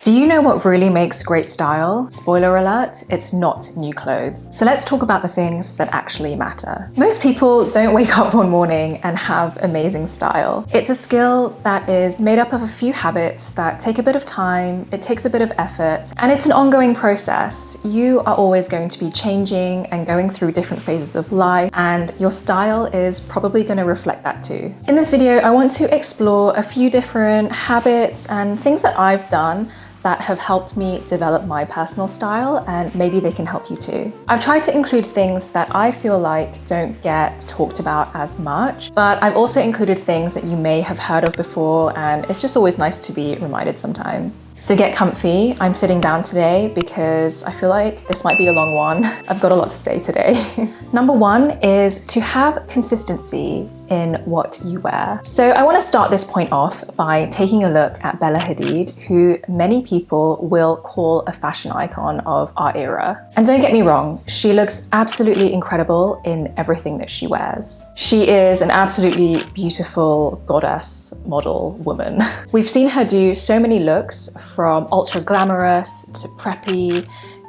Do you know what really makes great style? Spoiler alert, it's not new clothes. So let's talk about the things that actually matter. Most people don't wake up one morning and have amazing style. It's a skill that is made up of a few habits that take a bit of time, it takes a bit of effort, and it's an ongoing process. You are always going to be changing and going through different phases of life, and your style is probably going to reflect that too. In this video, I want to explore a few different habits and things that I've done that have helped me develop my personal style, and maybe they can help you too. I've tried to include things that I feel like don't get talked about as much, but I've also included things that you may have heard of before, and it's just always nice to be reminded sometimes. So get comfy. I'm sitting down today because I feel like this might be a long one. I've got a lot to say today. Number one is to have consistency in what you wear. So I want to start this point off by taking a look at Bella Hadid, who many people will call a fashion icon of our era. And don't get me wrong, she looks absolutely incredible in everything that she wears. She is an absolutely beautiful goddess model woman. We've seen her do so many looks, from ultra glamorous to preppy,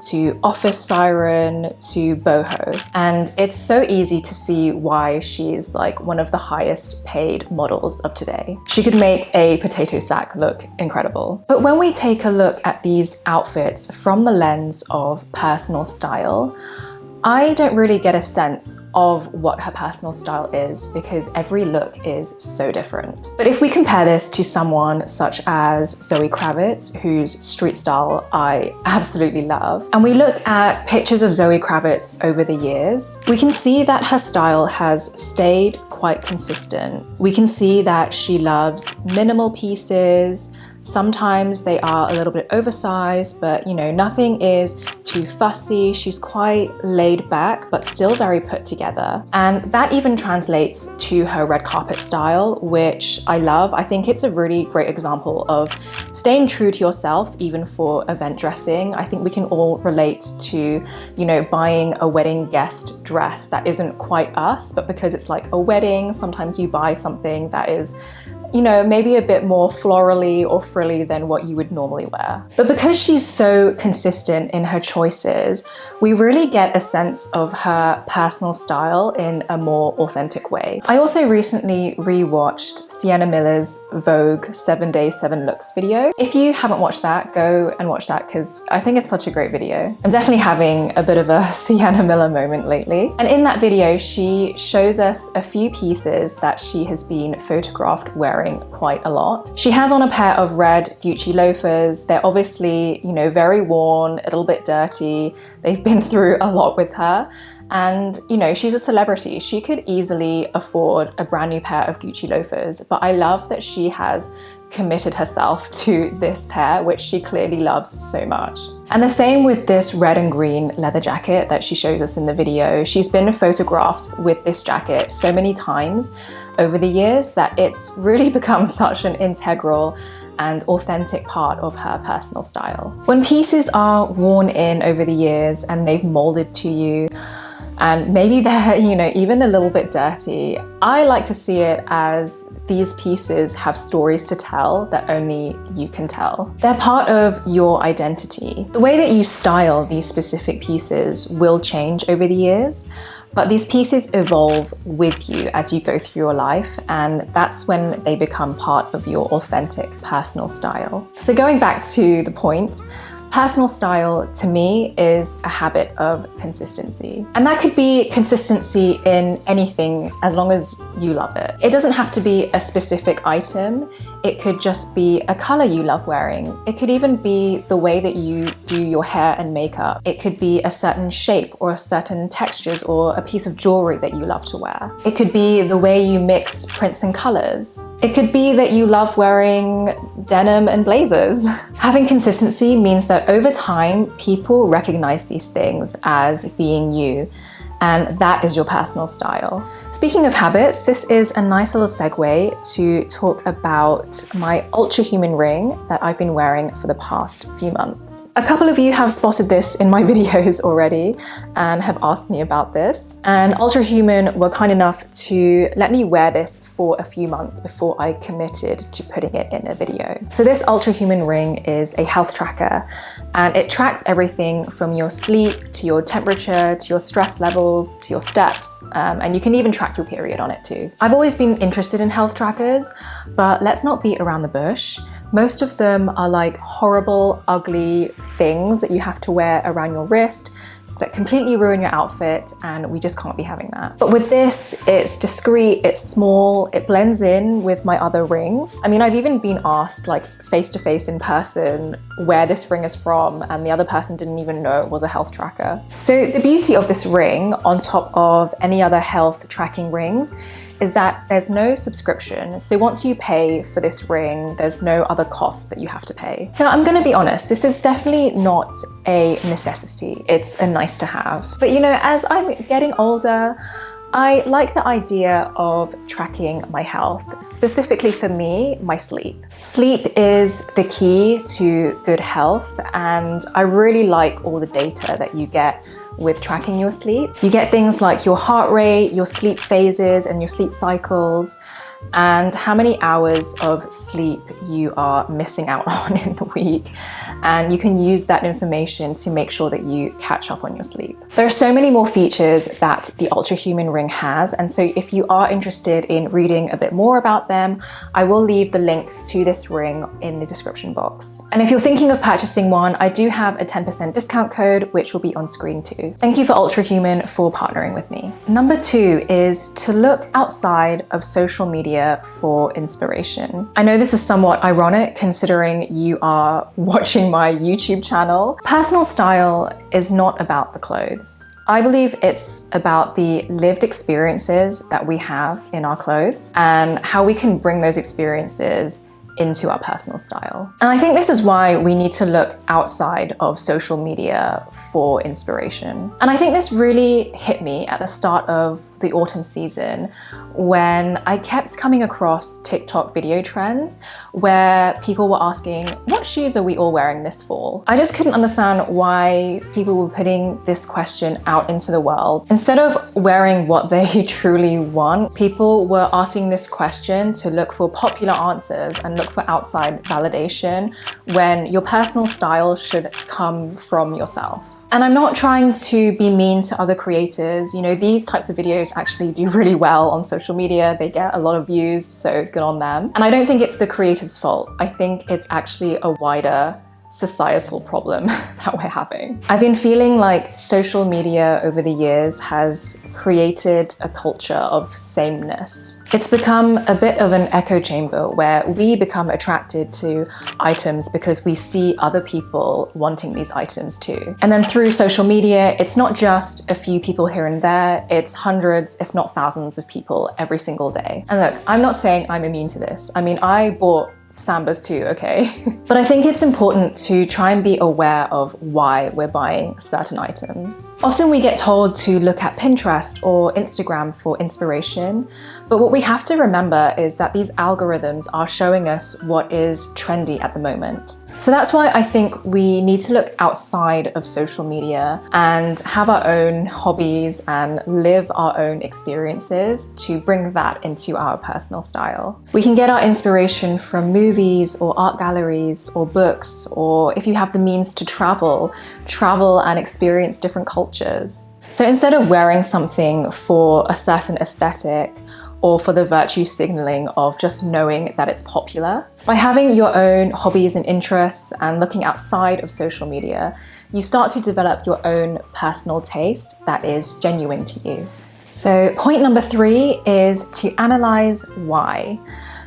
to office siren, to boho. And it's so easy to see why she's like one of the highest paid models of today. She could make a potato sack look incredible. But when we take a look at these outfits from the lens of personal style, I don't really get a sense of what her personal style is because every look is so different. But if we compare this to someone such as Zoe Kravitz, whose street style I absolutely love, and we look at pictures of Zoe Kravitz over the years, we can see that her style has stayed quite consistent. We can see that she loves minimal pieces. Sometimes they are a little bit oversized, but nothing is too fussy. She's quite laid back, but still very put together. And that even translates to her red carpet style, which I love. I think it's a really great example of staying true to yourself, even for event dressing. I think we can all relate to, buying a wedding guest dress that isn't quite us, but because it's like a wedding, sometimes you buy something that is maybe a bit more florally or frilly than what you would normally wear. But because she's so consistent in her choices, we really get a sense of her personal style in a more authentic way. I also recently rewatched Sienna Miller's Vogue 7 Days, 7 Looks video. If you haven't watched that, go and watch that because I think it's such a great video. I'm definitely having a bit of a Sienna Miller moment lately. And in that video, she shows us a few pieces that she has been photographed wearing quite a lot. She has on a pair of red Gucci loafers. They're obviously, very worn, a little bit dirty. They've been through a lot with her. And, she's a celebrity. She could easily afford a brand new pair of Gucci loafers, but I love that she has committed herself to this pair, which she clearly loves so much. And the same with this red and green leather jacket that she shows us in the video. She's been photographed with this jacket so many times over the years that it's really become such an integral and authentic part of her personal style. When pieces are worn in over the years and they've molded to you, and maybe they're, even a little bit dirty, I like to see it as these pieces have stories to tell that only you can tell. They're part of your identity. The way that you style these specific pieces will change over the years, but these pieces evolve with you as you go through your life, and that's when they become part of your authentic personal style. So going back to the point, personal style to me is a habit of consistency. And that could be consistency in anything as long as you love it. It doesn't have to be a specific item. It could just be a color you love wearing. It could even be the way that you do your hair and makeup. It could be a certain shape or certain textures or a piece of jewelry that you love to wear. It could be the way you mix prints and colors. It could be that you love wearing denim and blazers. Having consistency means that over time, people recognize these things as being you. and that is your personal style. Speaking of habits, this is a nice little segue to talk about my Ultra Human ring that I've been wearing for the past few months. A couple of you have spotted this in my videos already and have asked me about this. And Ultra Human were kind enough to let me wear this for a few months before I committed to putting it in a video. So this Ultra Human ring is a health tracker, and it tracks everything from your sleep to your temperature to your stress levels to your steps, and you can even track your period on it too. I've always been interested in health trackers, but let's not beat around the bush. Most of them are like horrible, ugly things that you have to wear around your wrist that completely ruin your outfit, and we just can't be having that. But with this, it's discreet, it's small, it blends in with my other rings. I mean, I've even been asked like face to face in person where this ring is from, and the other person didn't even know it was a health tracker. So the beauty of this ring, on top of any other health tracking rings, is that there's no subscription. So once you pay for this ring, there's no other costs that you have to pay. Now, I'm gonna be honest, this is definitely not a necessity. It's a nice to have. But you know, as I'm getting older, I like the idea of tracking my health, specifically for me, my sleep. Sleep is the key to good health, and I really like all the data that you get with tracking your sleep. You get things like your heart rate, your sleep phases, and your sleep cycles, and how many hours of sleep you are missing out on in the week. And you can use that information to make sure that you catch up on your sleep. There are so many more features that the Ultra Human ring has, and so if you are interested in reading a bit more about them, I will leave the link to this ring in the description box. And if you're thinking of purchasing one, I do have a 10% discount code, which will be on screen too. Thank you for Ultra Human for partnering with me. Number 2 is to look outside of social media for inspiration. I know this is somewhat ironic considering you are watching my YouTube channel. Personal style is not about the clothes. I believe it's about the lived experiences that we have in our clothes and how we can bring those experiences into our personal style. And I think this is why we need to look outside of social media for inspiration. And I think this really hit me at the start of the autumn season when I kept coming across TikTok video trends where people were asking, what shoes are we all wearing this fall? I just couldn't understand why people were putting this question out into the world. Instead of wearing what they truly want, people were asking this question to look for popular answers and look for outside validation when your personal style should come from yourself. And I'm not trying to be mean to other creators. You know, these types of videos actually do really well on social media. They get a lot of views, so good on them. And I don't think it's the creator's fault. I think it's actually a wider societal problem that we're having. I've been feeling like social media over the years has created a culture of sameness. It's become a bit of an echo chamber where we become attracted to items because we see other people wanting these items too. And then through social media, it's not just a few people here and there, it's hundreds, if not thousands of people every single day. And look, I'm not saying I'm immune to this. I mean, I bought Sambas too, okay? But I think it's important to try and be aware of why we're buying certain items. Often we get told to look at Pinterest or Instagram for inspiration, but what we have to remember is that these algorithms are showing us what is trendy at the moment. So that's why I think we need to look outside of social media and have our own hobbies and live our own experiences to bring that into our personal style. We can get our inspiration from movies or art galleries or books, or if you have the means to travel and experience different cultures. So instead of wearing something for a certain aesthetic or for the virtue signaling of just knowing that it's popular, by having your own hobbies and interests and looking outside of social media, you start to develop your own personal taste that is genuine to you. So point number 3 is to analyze why.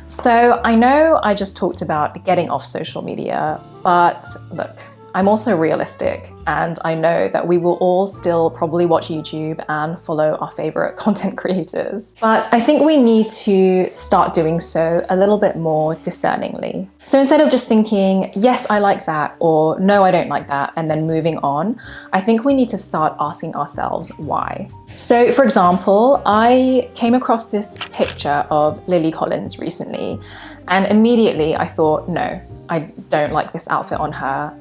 So I know I just talked about getting off social media, but look, I'm also realistic, and I know that we will all still probably watch YouTube and follow our favorite content creators. But I think we need to start doing so a little bit more discerningly. So instead of just thinking, yes, I like that, or no, I don't like that, and then moving on, I think we need to start asking ourselves why. So for example, I came across this picture of Lily Collins recently, and immediately I thought, no, I don't like this outfit on her.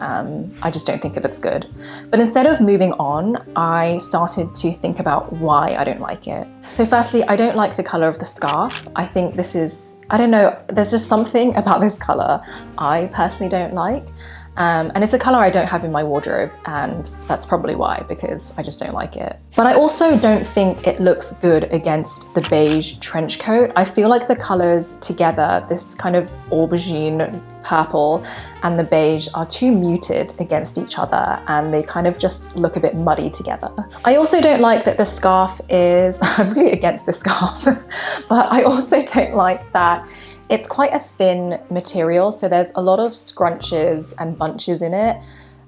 I just don't think it looks good. But instead of moving on, I started to think about why I don't like it. So firstly, I don't like the color of the scarf. I think this is, I don't know, there's just something about this color I personally don't like. And it's a color I don't have in my wardrobe, and that's probably why, because I just don't like it. But I also don't think it looks good against the beige trench coat. I feel like the colors together, this kind of aubergine purple and the beige, are too muted against each other, and they kind of just look a bit muddy together. I also don't like that the scarf is, I'm really against this scarf, but I also don't like that it's quite a thin material, so there's a lot of scrunches and bunches in it.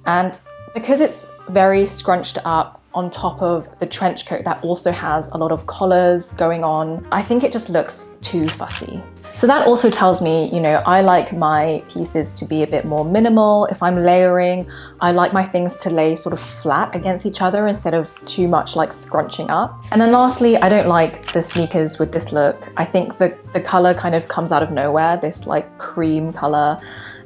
And because it's very scrunched up on top of the trench coat that also has a lot of collars going on, I think it just looks too fussy. So that also tells me, you know, I like my pieces to be a bit more minimal. If I'm layering, I like my things to lay sort of flat against each other instead of too much like scrunching up. And then lastly, I don't like the sneakers with this look. I think the color kind of comes out of nowhere, this like cream color,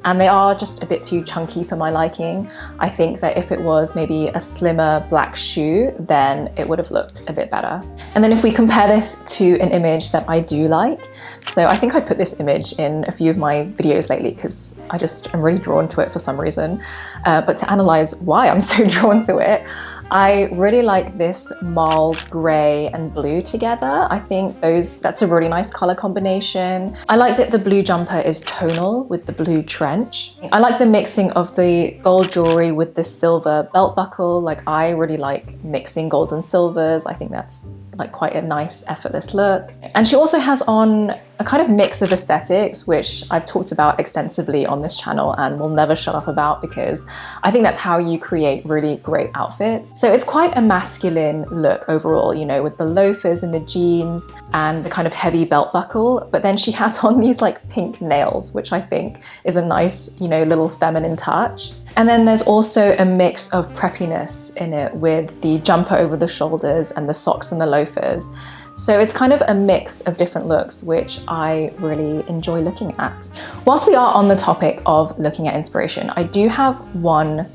and they are just a bit too chunky for my liking. I think that if it was maybe a slimmer black shoe, then it would have looked a bit better. And then if we compare this to an image that I do like, so I think I put this image in a few of my videos lately because I just am really drawn to it for some reason. But to analyze why I'm so drawn to it, I really like this mauve grey and blue together. I think that's a really nice color combination. I like that the blue jumper is tonal with the blue trench. I like the mixing of the gold jewelry with the silver belt buckle. Like, I really like mixing golds and silvers. I think that's like quite a nice, effortless look. And she also has on a kind of mix of aesthetics, which I've talked about extensively on this channel and will never shut up about, because I think that's how you create really great outfits. So it's quite a masculine look overall, you know, with the loafers and the jeans and the kind of heavy belt buckle. But then she has on these like pink nails, which I think is a nice, you know, little feminine touch. And then there's also a mix of preppiness in it with the jumper over the shoulders and the socks and the loafers. So it's kind of a mix of different looks, which I really enjoy looking at. Whilst we are on the topic of looking at inspiration, I do have one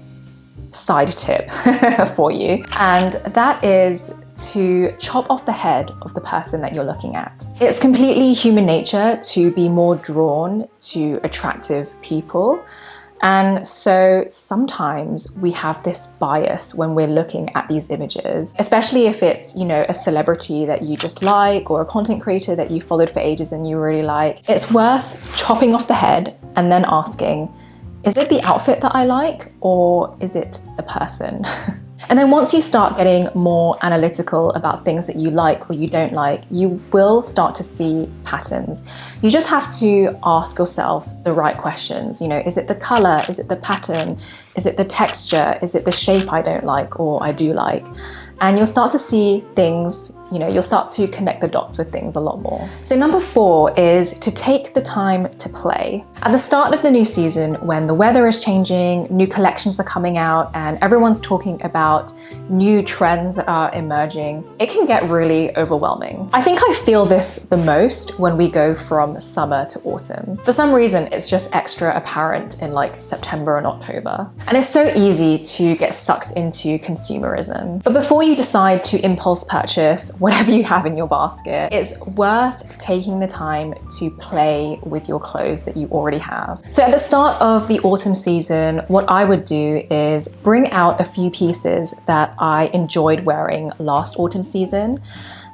side tip for you, and that is to chop off the head of the person that you're looking at. It's completely human nature to be more drawn to attractive people. And so sometimes we have this bias when we're looking at these images, especially if it's, you know, a celebrity that you just like or a content creator that you followed for ages and you really like. It's worth chopping off the head and then asking, is it the outfit that I like, or is it the person? And then once you start getting more analytical about things that you like or you don't like, you will start to see patterns. You just have to ask yourself the right questions. You know, is it the color? Is it the pattern? Is it the texture? Is it the shape I don't like or I do like? And you'll start to see things, you know, you'll start to connect the dots with things a lot more. So number 4 is to take the time to play. At the start of the new season, when the weather is changing, new collections are coming out, and everyone's talking about new trends that are emerging, it can get really overwhelming. I think I feel this the most when we go from summer to autumn. For some reason, it's just extra apparent in like September and October. And it's so easy to get sucked into consumerism. But before you decide to impulse purchase whatever you have in your basket, it's worth taking the time to play with your clothes that you already have. So at the start of the autumn season, what I would do is bring out a few pieces that I enjoyed wearing last autumn season,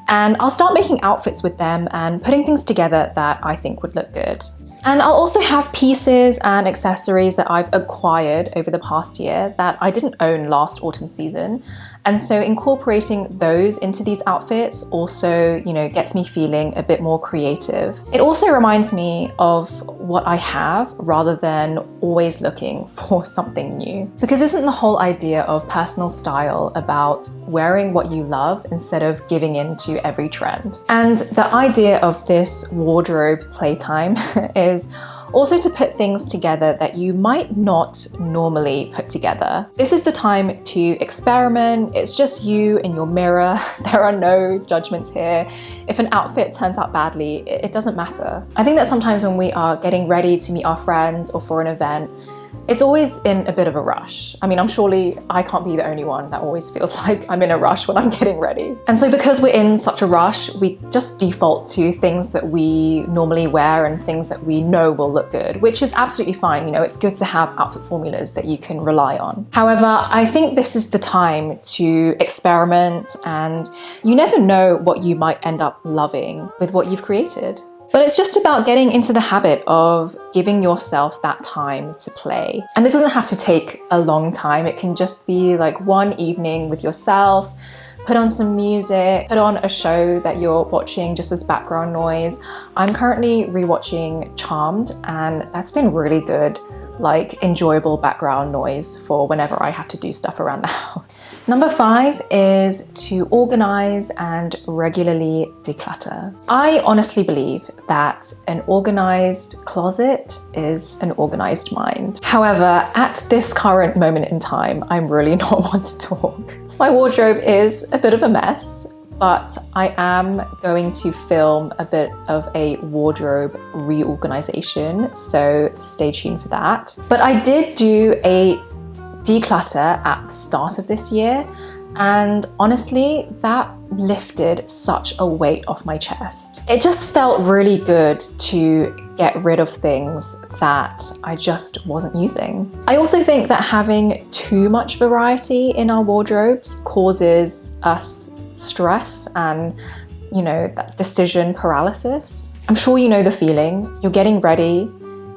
and I'll start making outfits with them and putting things together that I think would look good. And I'll also have pieces and accessories that I've acquired over the past year that I didn't own last autumn season, And so incorporating those into these outfits also, gets me feeling a bit more creative. It also reminds me of what I have rather than always looking for something new. Because isn't the whole idea of personal style about wearing what you love instead of giving in to every trend? And the idea of this wardrobe playtime is also to put things together that you might not normally put together. This is the time to experiment. It's just you in your mirror. There are no judgments here. If an outfit turns out badly, it doesn't matter. I think that sometimes when we are getting ready to meet our friends or for an event, it's always in a bit of a rush. I mean, surely I can't be the only one that always feels like I'm in a rush when I'm getting ready. And so because we're in such a rush, we just default to things that we normally wear and things that we know will look good, which is absolutely fine. It's good to have outfit formulas that you can rely on. However, I think this is the time to experiment, and you never know what you might end up loving with what you've created. But it's just about getting into the habit of giving yourself that time to play. And it doesn't have to take a long time. It can just be like one evening with yourself, put on some music, put on a show that you're watching just as background noise. I'm currently rewatching Charmed, and that's been really good, like enjoyable background noise for whenever I have to do stuff around the house. Number 5 is to organize and regularly declutter. I honestly believe that an organized closet is an organized mind. However, at this current moment in time, I'm really not one to talk. My wardrobe is a bit of a mess, but I am going to film a bit of a wardrobe reorganization, so stay tuned for that. But I did do a declutter at the start of this year, and honestly, that lifted such a weight off my chest. It just felt really good to get rid of things that I just wasn't using. I also think that having too much variety in our wardrobes causes us stress and, that decision paralysis. I'm sure you know the feeling. You're getting ready,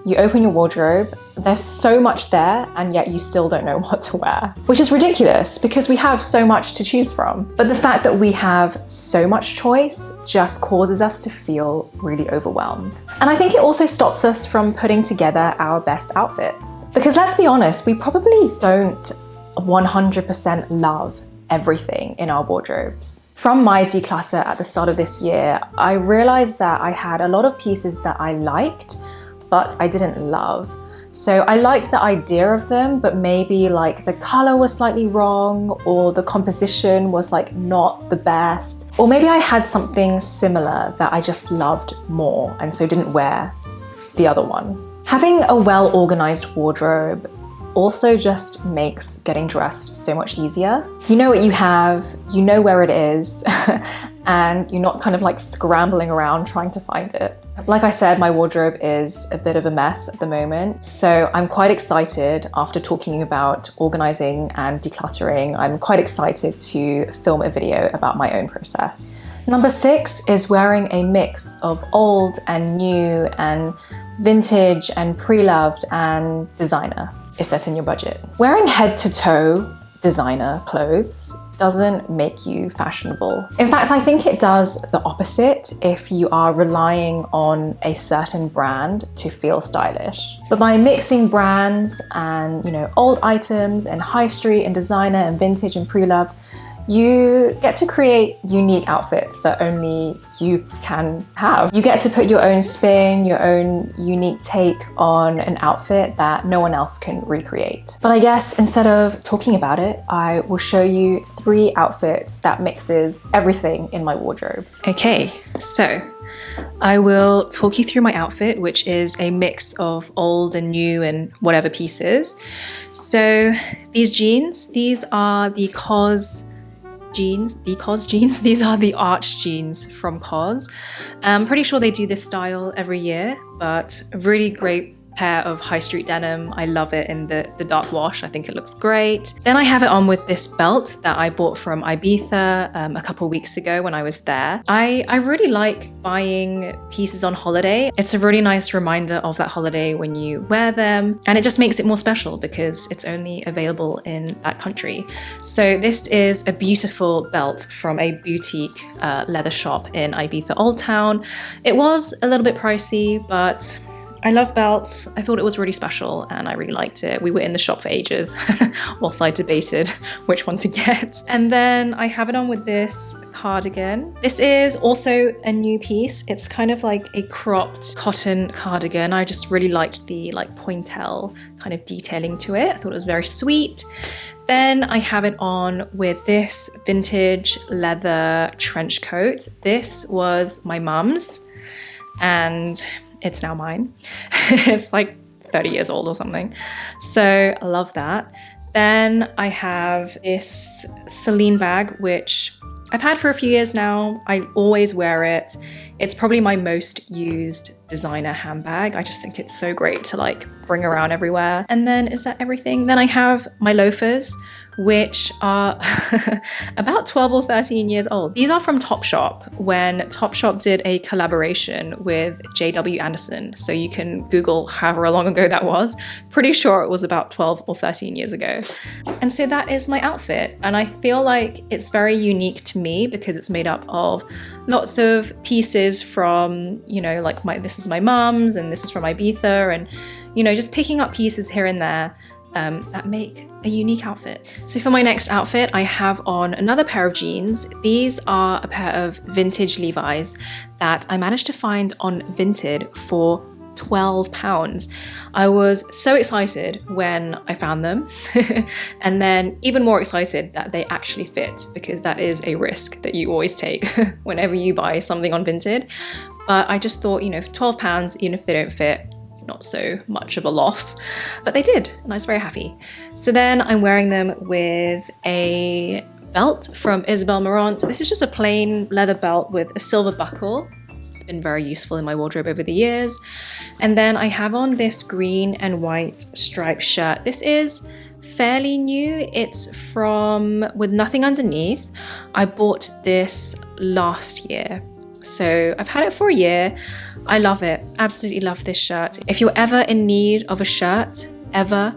you open your wardrobe, there's so much there, and yet you still don't know what to wear, which is ridiculous because we have so much to choose from. But the fact that we have so much choice just causes us to feel really overwhelmed. And I think it also stops us from putting together our best outfits. Because let's be honest, we probably don't 100% love everything in our wardrobes. From my declutter at the start of this year, I realized that I had a lot of pieces that I liked, but I didn't love. So I liked the idea of them, but maybe like the color was slightly wrong, or the composition was like not the best. Or maybe I had something similar that I just loved more and so didn't wear the other one. Having a well-organized wardrobe also just makes getting dressed so much easier. You know what you have, you know where it is, and you're not kind of like scrambling around trying to find it. Like I said, my wardrobe is a bit of a mess at the moment, so I'm quite excited after talking about organizing and decluttering. I'm quite excited to film a video about my own process. Number 6 is wearing a mix of old and new and vintage and pre-loved and designer, if that's in your budget. Wearing head-to-toe designer clothes doesn't make you fashionable. In fact, I think it does the opposite if you are relying on a certain brand to feel stylish. But by mixing brands and, old items and high street and designer and vintage and pre-loved, you get to create unique outfits that only you can have. You get to put your own spin, your own unique take on an outfit that no one else can recreate. But I guess instead of talking about it, I will show you 3 outfits that mixes everything in my wardrobe. Okay, so I will talk you through my outfit, which is a mix of old and new and whatever pieces. So these jeans, these are the COS jeans. These are the arch jeans from COS. I'm pretty sure they do this style every year, but a really great pair of high street denim. I love it in the dark wash. I think it looks great. Then I have it on with this belt that I bought from Ibiza a couple weeks ago when I was there. I really like buying pieces on holiday. It's a really nice reminder of that holiday when you wear them, and it just makes it more special because it's only available in that country. So this is a beautiful belt from a boutique leather shop in Ibiza Old Town. It was a little bit pricey, but I love belts. I thought it was really special and I really liked it. We were in the shop for ages whilst I debated which one to get. And then I have it on with this cardigan. This is also a new piece. It's kind of like a cropped cotton cardigan. I just really liked the like pointelle kind of detailing to it. I thought it was very sweet. Then I have it on with this vintage leather trench coat. This was my mum's and it's now mine. It's like 30 years old or something. So I love that. Then I have this Celine bag, which I've had for a few years now. I always wear it. It's probably my most used designer handbag. I just think it's so great to like bring around everywhere. And then is that everything? Then I have my loafers, which are about 12 or 13 years old. These are from Topshop when Topshop did a collaboration with JW Anderson. So you can Google however long ago that was. Pretty sure it was about 12 or 13 years ago. And so that is my outfit. And I feel like it's very unique to me because it's made up of lots of pieces from, you know, like this is my mum's and this is from Ibiza, and, you know, just picking up pieces here and there that make a unique outfit. So for my next outfit, I have on another pair of jeans. These are a pair of vintage Levi's that I managed to find on Vinted for £12. I was so excited when I found them and then even more excited that they actually fit, because that is a risk that you always take whenever you buy something on Vinted. But I just thought, you know, for £12, even if they don't fit, not so much of a loss, but they did, and I was very happy. So then I'm wearing them with a belt from Isabel Marant. This is just a plain leather belt with a silver buckle. It's been very useful in my wardrobe over the years. And then I have on this green and white striped shirt. This is fairly new. It's from With Nothing Underneath. I bought this last year. So I've had it for a year. I love it. Absolutely love this shirt. If you're ever in need of a shirt, ever,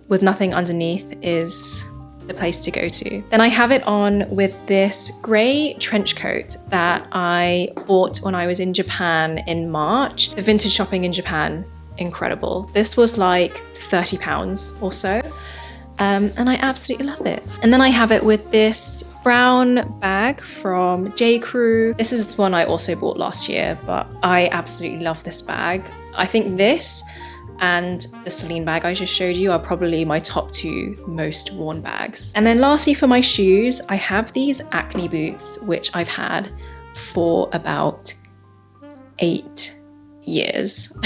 With Nothing Underneath is the place to go to. Then I have it on with this grey trench coat that I bought when I was in Japan in March. The vintage shopping in Japan, incredible. This was like £30 or so. And I absolutely love it. And then I have it with this brown bag from J. Crew. This is one I also bought last year, but I absolutely love this bag. I think this and the Celine bag I just showed you are probably my top two most worn bags. And then lastly, for my shoes, I have these Acne boots, which I've had for about 8 years.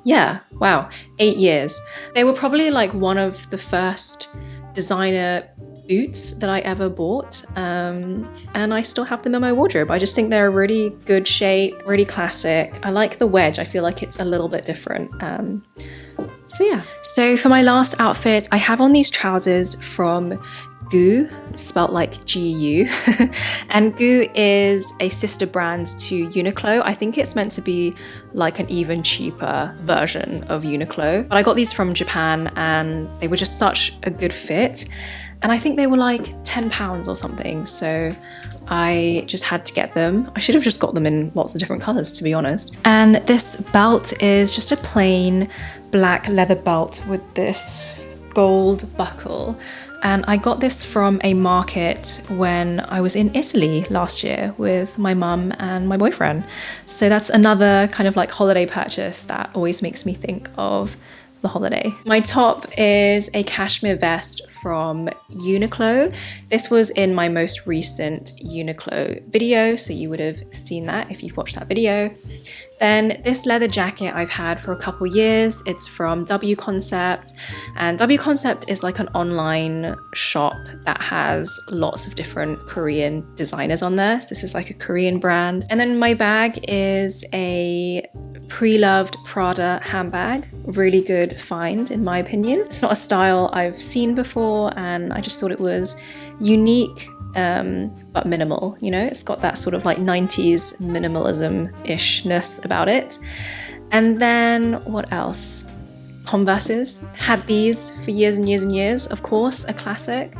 Yeah, wow, 8 years. They were probably like one of the first designer boots that I ever bought, and I still have them in my wardrobe. I just think they're a really good shape, really classic. I like the wedge. I feel like it's a little bit different. So yeah. So for my last outfit, I have on these trousers from Goo, spelt like G-U. And Goo is a sister brand to Uniqlo. I think it's meant to be like an even cheaper version of Uniqlo. But I got these from Japan and they were just such a good fit. And I think they were like £10 or something. So I just had to get them. I should have just got them in lots of different colors, to be honest. And this belt is just a plain black leather belt with this gold buckle. And I got this from a market when I was in Italy last year with my mum and my boyfriend. So that's another kind of like holiday purchase that always makes me think of the holiday. My top is a cashmere vest from Uniqlo. This was in my most recent Uniqlo video, so you would have seen that if you've watched that video. Then this leather jacket I've had for a couple years. It's from W Concept, and W Concept is like an online shop that has lots of different Korean designers on there. So this is like a Korean brand. And then my bag is a pre-loved Prada handbag. Really good find in my opinion. It's not a style I've seen before, and I just thought it was unique, but minimal, you know? It's got that sort of like 90s minimalism-ishness about it. And then what else? Converses. Had these for years and years and years, of course, a classic.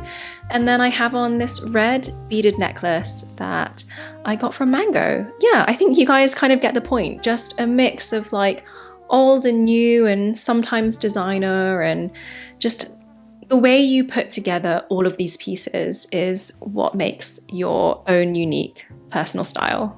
And then I have on this red beaded necklace that I got from Mango. Yeah, I think you guys kind of get the point. Just a mix of like old and new and sometimes designer, and just the way you put together all of these pieces is what makes your own unique personal style.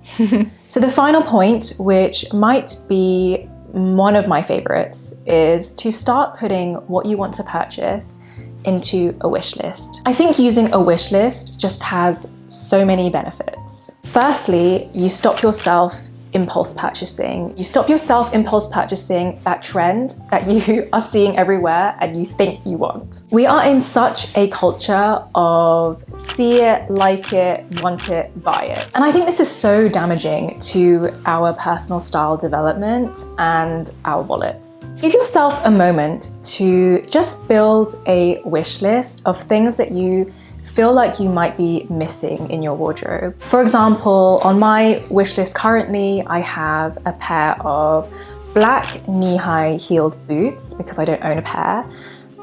So the final point, which might be one of my favorites, is to start putting what you want to purchase into a wish list. I think using a wish list just has so many benefits. Firstly, you stop yourself impulse purchasing. You stop yourself impulse purchasing that trend that you are seeing everywhere and you think you want. We are in such a culture of see it, like it, want it, buy it. And I think this is so damaging to our personal style development and our wallets. Give yourself a moment to just build a wish list of things that you feel like you might be missing in your wardrobe. For example, on my wish list currently, I have a pair of black knee-high heeled boots because I don't own a pair,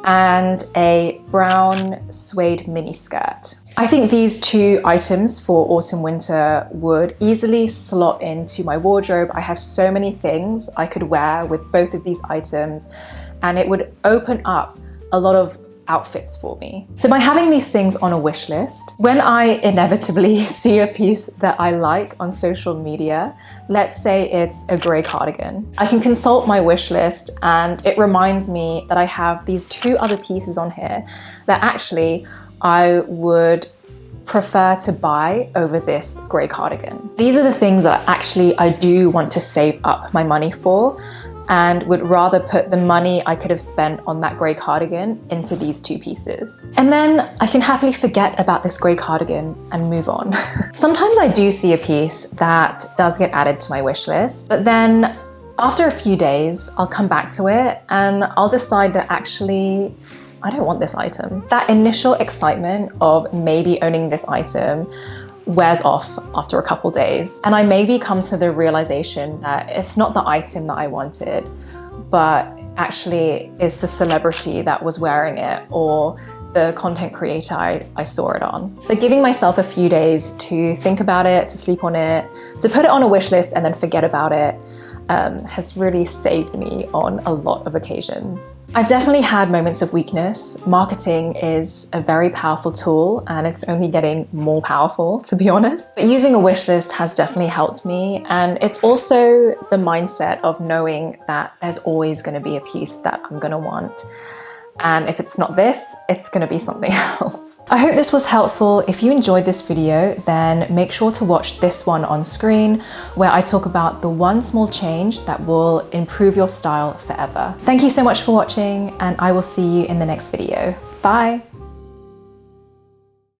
and a brown suede mini skirt. I think these two items for autumn winter would easily slot into my wardrobe. I have so many things I could wear with both of these items, and it would open up a lot of outfits for me. So by having these things on a wish list, when I inevitably see a piece that I like on social media, let's say it's a grey cardigan, I can consult my wish list and it reminds me that I have these two other pieces on here that actually I would prefer to buy over this grey cardigan. These are the things that actually I do want to save up my money for, and would rather put the money I could have spent on that grey cardigan into these two pieces. And then I can happily forget about this grey cardigan and move on. Sometimes I do see a piece that does get added to my wish list, but then after a few days, I'll come back to it and I'll decide that actually, I don't want this item. That initial excitement of maybe owning this item wears off after a couple days. And I maybe come to the realization that it's not the item that I wanted, but actually it's the celebrity that was wearing it or the content creator I saw it on. But giving myself a few days to think about it, to sleep on it, to put it on a wish list and then forget about it, has really saved me on a lot of occasions. I've definitely had moments of weakness. Marketing is a very powerful tool and it's only getting more powerful, to be honest. But using a wish list has definitely helped me, and it's also the mindset of knowing that there's always going to be a piece that I'm going to want. And if it's not this, it's gonna be something else. I hope this was helpful. If you enjoyed this video, then make sure to watch this one on screen, where I talk about the one small change that will improve your style forever. Thank you so much for watching, and I will see you in the next video. Bye.